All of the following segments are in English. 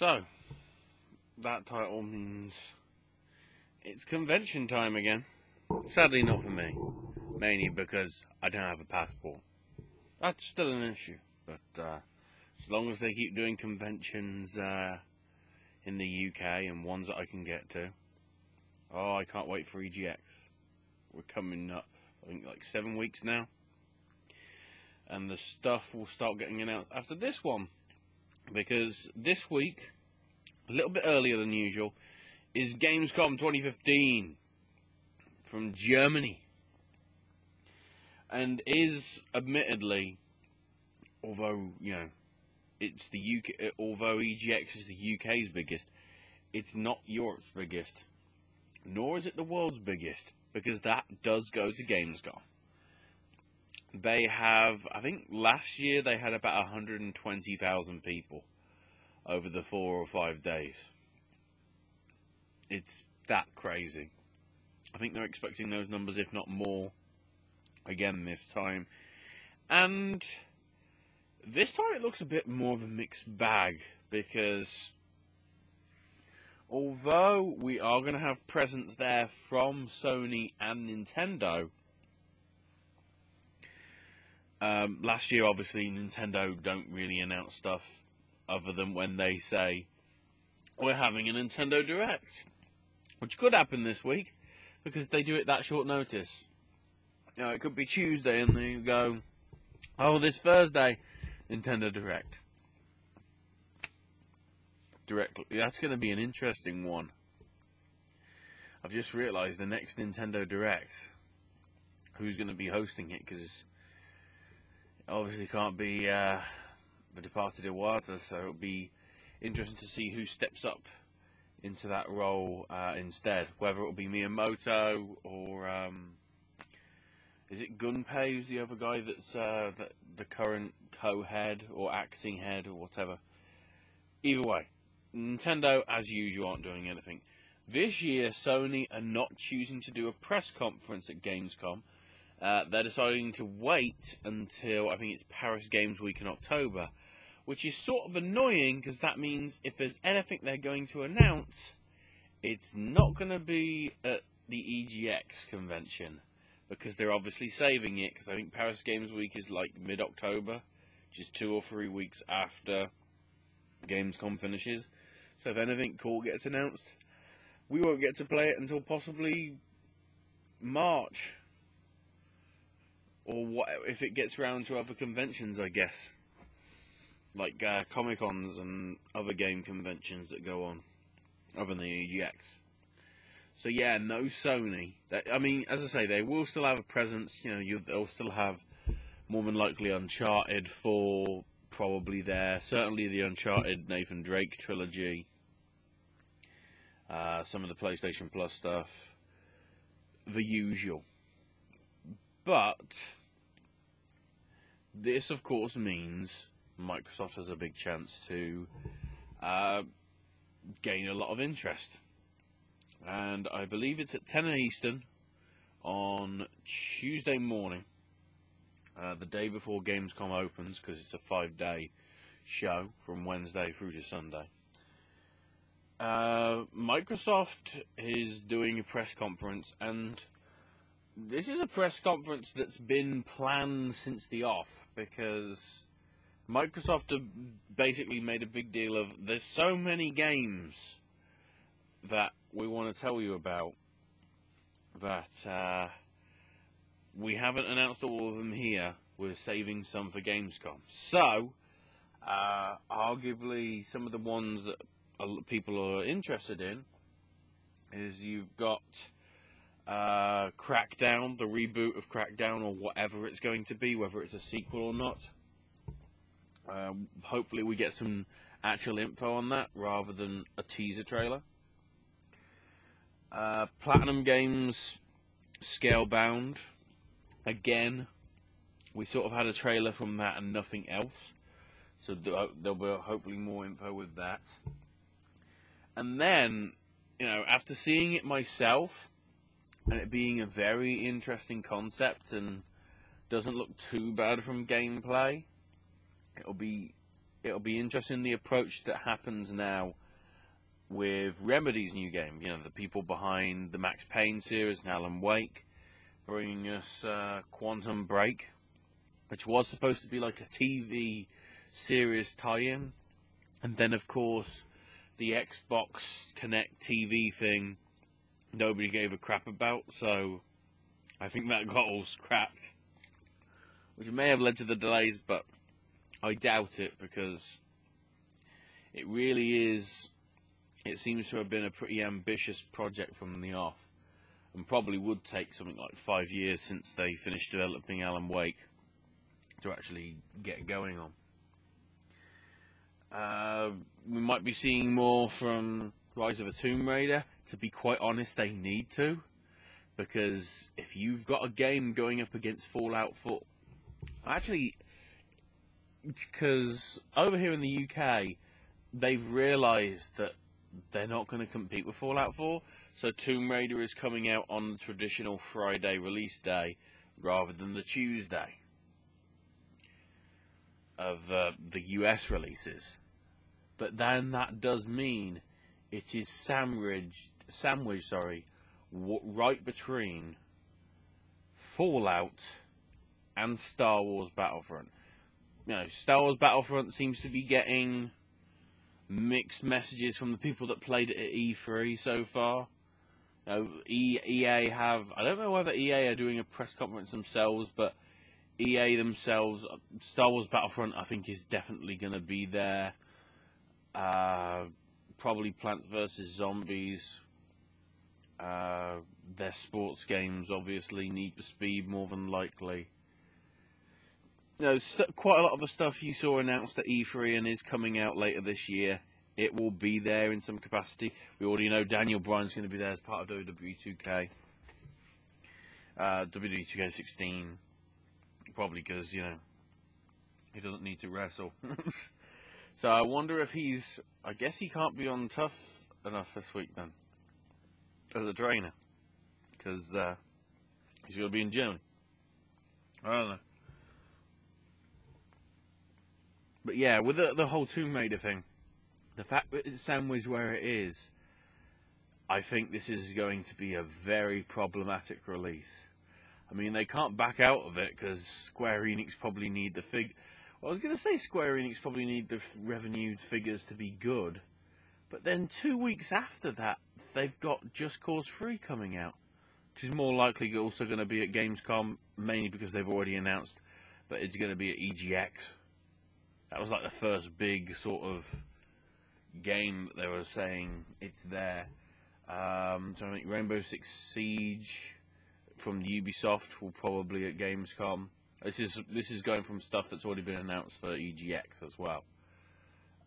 So, that title means it's convention time again. Sadly not for me, mainly because I don't have a passport. That's still an issue, but as long as they keep doing conventions in the UK and ones that I can get to, oh, I can't wait for EGX. We're coming up, I think, like 7 weeks now, and the stuff will start getting announced after this one, because this week, a little bit earlier than usual, is Gamescom 2015 from Germany, and is admittedly, although it's the UK, although EGX is the UK's biggest, it's not Europe's biggest, nor is it the world's biggest, because that does go to Gamescom. They have, I think last year they had about 120,000 people over the 4 or 5 days. It's that crazy. I think they're expecting those numbers, if not more, again this time. And this time it looks a bit more of a mixed bag, because although we are going to have presence there from Sony and Nintendo, last year obviously Nintendo don't really announce stuff other than when they say we're having a Nintendo Direct, which could happen this week because they do it that short notice. It could be Tuesday and they go, oh, this Thursday, Nintendo Direct. That's going to be an interesting one. I've just realised the next Nintendo Direct, who's going to be hosting it, because it obviously can't be the departed Iwata, so it'll be interesting to see who steps up into that role instead. Whether it'll be Miyamoto or is it Gunpei, who's the other guy that's the current co-head or acting head or whatever. Either way, Nintendo, as usual, aren't doing anything. This year, Sony are not choosing to do a press conference at Gamescom. They're deciding to wait until, I think it's Paris Games Week in October, which is sort of annoying, because that means if there's anything they're going to announce, it's not going to be at the EGX convention, because they're obviously saving it, because I think Paris Games Week is like mid-October, which is 2 or 3 weeks after Gamescom finishes. So if anything cool gets announced, we won't get to play it until possibly March. Or what if it gets around to other conventions, I guess. Like Comic-Cons and other game conventions that go on, other than the EGX. So yeah, no Sony. I mean, as I say, they will still have a presence. They'll still have more than likely Uncharted 4 probably there. Certainly the Uncharted Nathan Drake trilogy. Some of the PlayStation Plus stuff. The usual. But this, of course, means Microsoft has a big chance to gain a lot of interest. And I believe it's at 10 Eastern on Tuesday morning, the day before Gamescom opens, because it's a 5-day show from Wednesday through to Sunday. Microsoft is doing a press conference, and this is a press conference that's been planned since the off, because Microsoft have basically made a big deal of, there's so many games that we want to tell you about that we haven't announced all of them here. We're saving some for Gamescom. So, arguably, some of the ones that people are interested in is you've got Crackdown, the reboot of Crackdown, or whatever it's going to be, whether it's a sequel or not. Hopefully we get some actual info on that rather than a teaser trailer. Platinum Games Scalebound. Again, we sort of had a trailer from that and nothing else. So there'll be hopefully more info with that. And then, after seeing it myself, and it being a very interesting concept and doesn't look too bad from gameplay, it'll be it'll be interesting the approach that happens now with Remedy's new game. You know, the people behind the Max Payne series and Alan Wake, bringing us Quantum Break, which was supposed to be like a TV series tie-in, and then of course the Xbox Connect TV thing nobody gave a crap about, so I think that got all scrapped, which may have led to the delays, but I doubt it, because it really is, it seems to have been a pretty ambitious project from the off, and probably would take something like 5 years since they finished developing Alan Wake to actually get going on. We might be seeing more from Rise of a Tomb Raider. To be quite honest, they need to, because if you've got a game going up against Fallout 4, actually, because over here in the UK, they've realised that they're not going to compete with Fallout 4, so Tomb Raider is coming out on the traditional Friday release day rather than the Tuesday of the US releases. But then that does mean it is sandwiched, right between Fallout and Star Wars Battlefront. You know, Star Wars Battlefront seems to be getting mixed messages from the people that played it at E3 so far. You know, EA have, I don't know whether EA are doing a press conference themselves, but EA themselves, Star Wars Battlefront, I think, is definitely going to be there. Probably Plants vs. Zombies. Their sports games, obviously, Need for Speed, more than likely. You know, quite a lot of the stuff you saw announced at E3 and is coming out later this year, it will be there in some capacity. We already know Daniel Bryan's going to be there as part of WWE 2K. WWE 2K16. Probably because, you know, he doesn't need to wrestle. So I wonder if he's... I guess he can't be on Tough enough this week then, as a trainer, because he's going to be in Germany. I don't know. But yeah, with the whole Tomb Raider thing, the fact that it's sandwiched where it is, I think this is going to be a very problematic release. I mean, they can't back out of it, because Square Enix probably need the Well, I was going to say Square Enix probably need the revenue figures to be good, but then 2 weeks after that, they've got Just Cause 3 coming out, which is more likely also going to be at Gamescom, mainly because they've already announced that it's going to be at EGX. That was like the first big sort of game that they were saying it's there. So I think Rainbow Six Siege from Ubisoft will probably at Gamescom. This is going from stuff that's already been announced for EGX as well.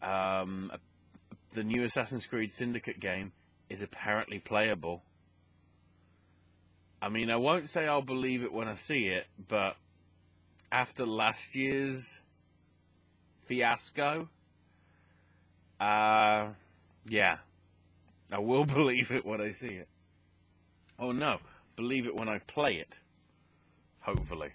The new Assassin's Creed Syndicate game is apparently playable. I mean, I won't say I'll believe it when I see it, but after last year's fiasco, yeah, I will believe it when I see it. Oh no, believe it when I play it, hopefully.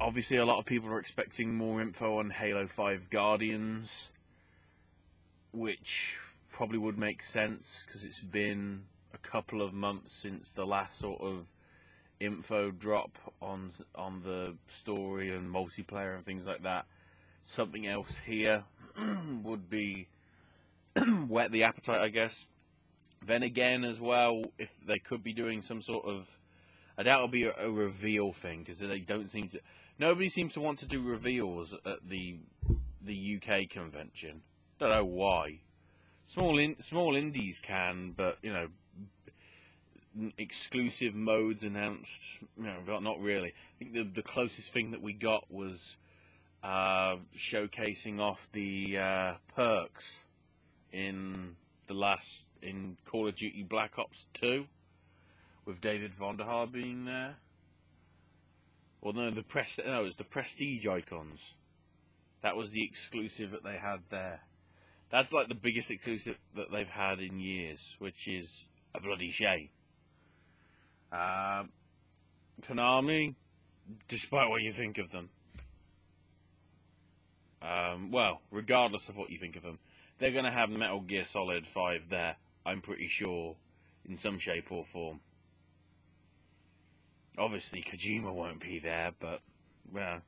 Obviously, a lot of people are expecting more info on Halo 5 Guardians, which probably would make sense because it's been a couple of months since the last sort of info drop on the story and multiplayer and things like that. Something else here would be whet the appetite, I guess. Then again, as well, if they could be doing some sort of, I doubt it'll be a reveal thing, because they don't seem to. Nobody seems to want to do reveals at the UK convention. Don't know why. Small indies can, but you know, exclusive modes announced. You know, not really. I think the closest thing that we got was showcasing off the perks in Call of Duty Black Ops 2. With David Vonderhaar being there. Well, no, it's the Prestige icons. That was the exclusive that they had there. That's like the biggest exclusive that they've had in years, which is a bloody shame. Konami, despite what you think of them, Well, regardless of what you think of them, they're going to have Metal Gear Solid 5 there, I'm pretty sure, in some shape or form. Obviously, Kojima won't be there, but, well,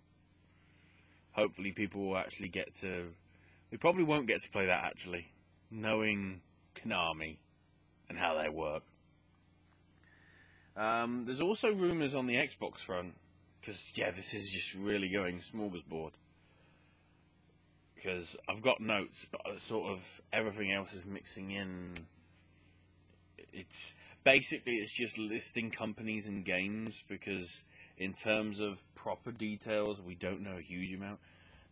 hopefully people will actually get to... We probably won't get to play that, actually, knowing Konami and how they work. There's also rumours on the Xbox front, because, yeah, this is just really going smorgasbord. Because I've got notes, but sort of everything else is mixing in. It's just listing companies and games, because in terms of proper details, we don't know a huge amount.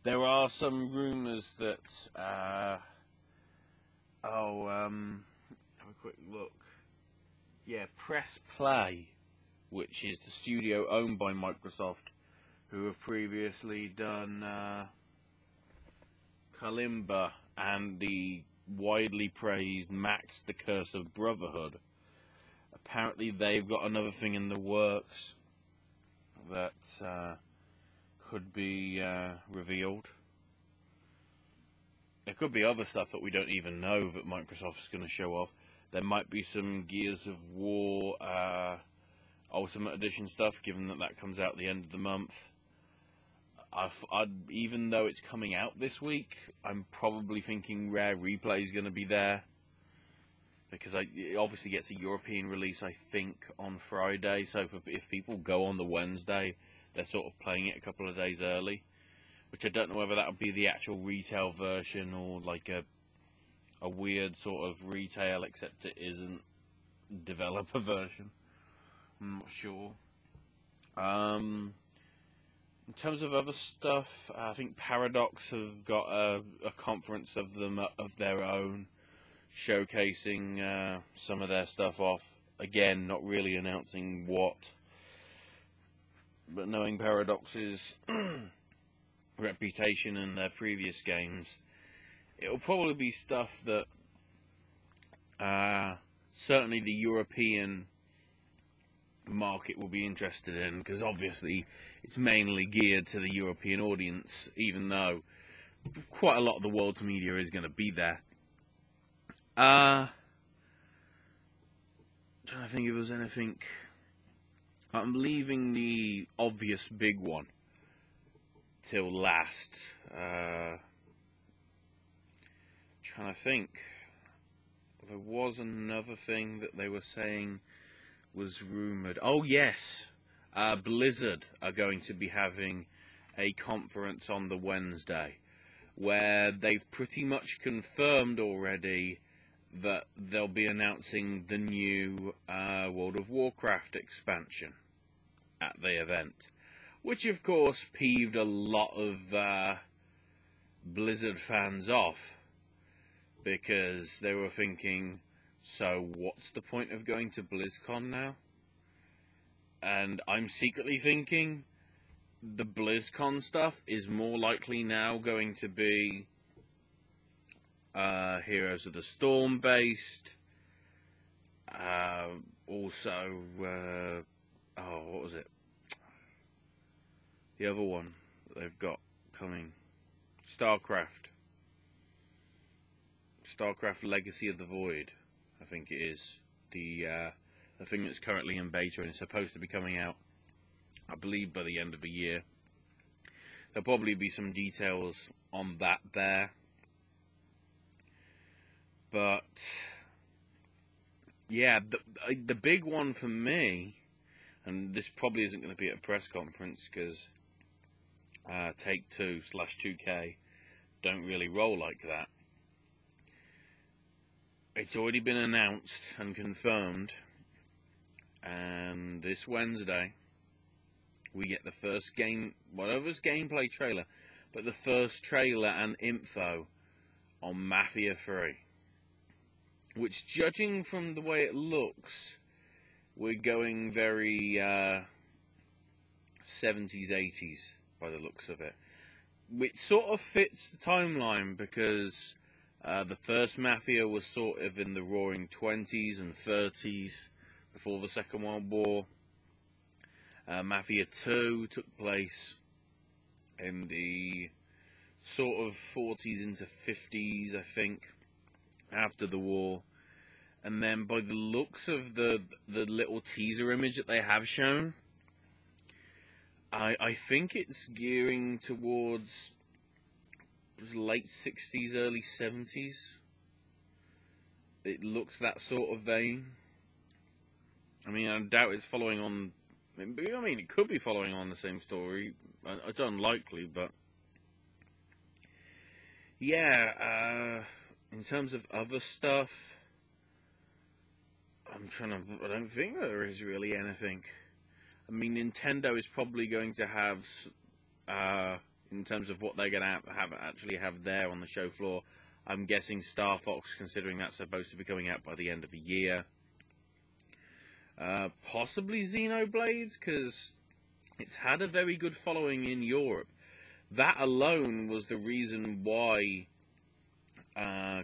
There are some rumours that, have a quick look. Yeah, Press Play, which is the studio owned by Microsoft, who have previously done Kalimba and the widely praised Max the Curse of Brotherhood. Apparently they've got another thing in the works that could be revealed. There could be other stuff that we don't even know that Microsoft's going to show off. There might be some Gears of War Ultimate Edition stuff, given that comes out at the end of the month. Even though it's coming out this week, I'm probably thinking Rare Replay is going to be there. Because it obviously gets a European release, I think, on Friday. So if people go on the Wednesday, they're sort of playing it a couple of days early. Which I don't know whether that would be the actual retail version or like a weird sort of retail, except it isn't developer version. I'm not sure. In terms of other stuff, I think Paradox have got a conference of their own, showcasing some of their stuff off. Again, not really announcing what, but knowing Paradox's reputation in their previous games, it'll probably be stuff that certainly the European market will be interested in, because obviously it's mainly geared to the European audience, even though quite a lot of the world's media is going to be there. Trying to think if there's anything. I'm leaving the obvious big one till last. Trying to think. There was another thing that they were saying was rumoured. Oh yes, Blizzard are going to be having a conference on the Wednesday, where they've pretty much confirmed already that they'll be announcing the new World of Warcraft expansion at the event, which of course peeved a lot of Blizzard fans off, because they were thinking, so what's the point of going to BlizzCon now? And I'm secretly thinking the BlizzCon stuff is more likely now going to be Heroes of the Storm based. Also, what was it? The other one that they've got coming. StarCraft Legacy of the Void, I think it is. The thing that's currently in beta and is supposed to be coming out, I believe, by the end of the year. There'll probably be some details on that there. But, yeah, the big one for me, and this probably isn't going to be at a press conference, because Take-Two/2K don't really roll like that. It's already been announced and confirmed, and this Wednesday we get the first gameplay trailer, but the first trailer and info on Mafia 3, which, judging from the way it looks, we're going very 70s, 80s by the looks of it, which sort of fits the timeline, because the first Mafia was sort of in the roaring 20s and 30s before the Second World War. Mafia 2 took place in the sort of 40s into 50s, I think, after the war. And then by the looks of the little teaser image that they have shown, I think it's gearing towards late 60s, early 70s. It looks that sort of vein. I mean, I doubt it's following on... I mean, it could be following on the same story. It's unlikely, but... Yeah, in terms of other stuff... I don't think there is really anything. I mean, Nintendo is probably going to have... in terms of what they're going to actually have there on the show floor... I'm guessing Star Fox, considering that's supposed to be coming out by the end of the year. Possibly Xenoblade, because it's had a very good following in Europe. That alone was the reason why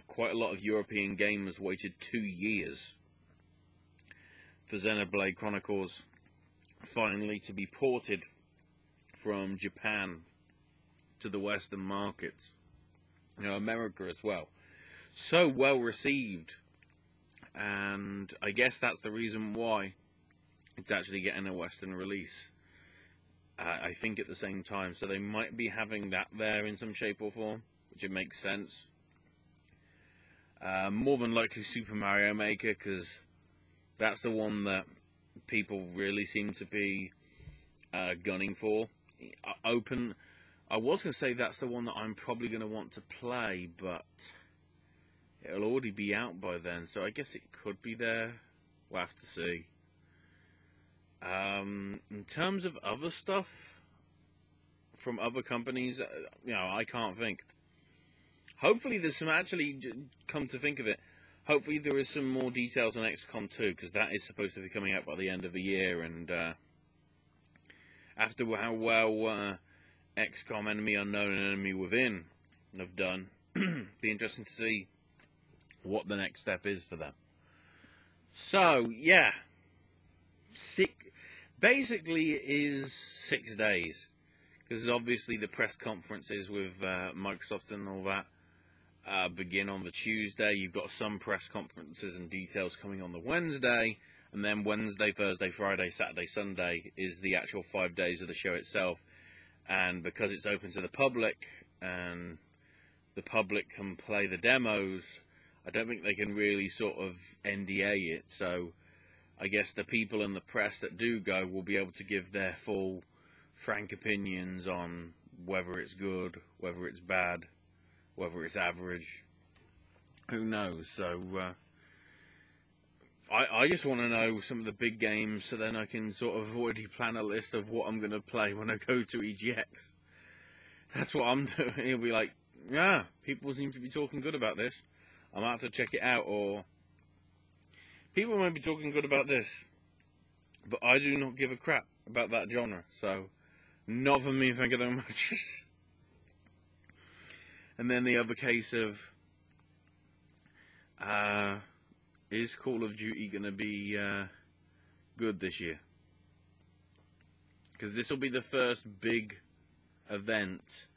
quite a lot of European gamers waited 2 years for Xenoblade Chronicles finally to be ported from Japan to the Western markets. You know, America as well. So well received. And I guess that's the reason why it's actually getting a Western release. I think at the same time. So they might be having that there in some shape or form, which it makes sense. More than likely Super Mario Maker, because that's the one that people really seem to be gunning for. I was going to say that's the one that I'm probably going to want to play, but it'll already be out by then, so I guess it could be there. We'll have to see. In terms of other stuff from other companies, you know, I can't think. Hopefully there's some, actually, come to think of it, hopefully there is some more details on XCOM 2, because that is supposed to be coming out by the end of the year, and after how well XCOM Enemy Unknown and Enemy Within have done, be interesting to see what the next step is for them. So, yeah. Basically, it is 6 days. Because obviously the press conferences with Microsoft and all that begin on the Tuesday. You've got some press conferences and details coming on the Wednesday. And then Wednesday, Thursday, Friday, Saturday, Sunday is the actual 5 days of the show itself. And because it's open to the public, and the public can play the demos, I don't think they can really sort of NDA it. So I guess the people in the press that do go will be able to give their full, frank opinions on whether it's good, whether it's bad, whether it's average. Who knows? So I just want to know some of the big games, so then I can sort of already plan a list of what I'm going to play when I go to EGX. That's what I'm doing. He'll be like, yeah, people seem to be talking good about this. I might have to check it out, or people might be talking good about this, but I do not give a crap about that genre, so not for me, thank you very much. And then the other case of, is Call of Duty going to be good this year? Because this will be the first big event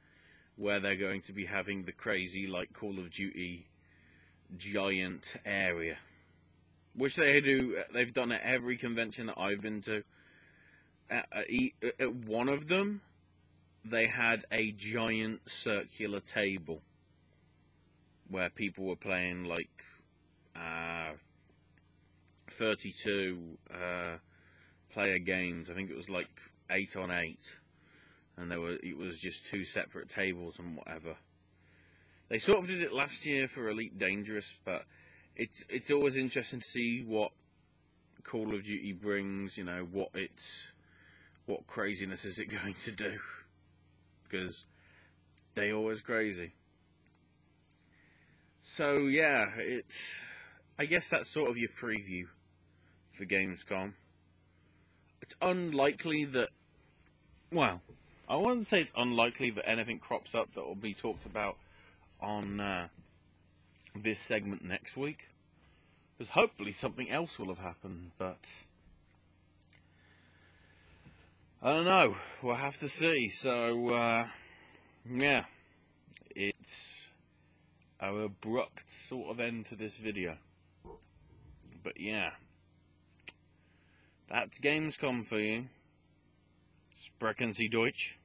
where they're going to be having the crazy, like, Call of Duty giant area. Which they've done at every convention that I've been to. At one of them, they had a giant circular table where people were playing, like, 32 player games. I think it was like 8 on 8, and it was just 2 separate tables and whatever. They sort of did it last year for Elite Dangerous, but it's always interesting to see what Call of Duty brings. You know, what craziness is it going to do? Because they always crazy. So yeah, I guess that's sort of your preview for Gamescom. It's unlikely that, well, I wouldn't say it's unlikely that anything crops up that will be talked about on this segment next week, because hopefully something else will have happened, but I don't know, we'll have to see. So yeah, it's an abrupt sort of end to this video. But yeah, that's Gamescom for you. Sprechen Sie Deutsch?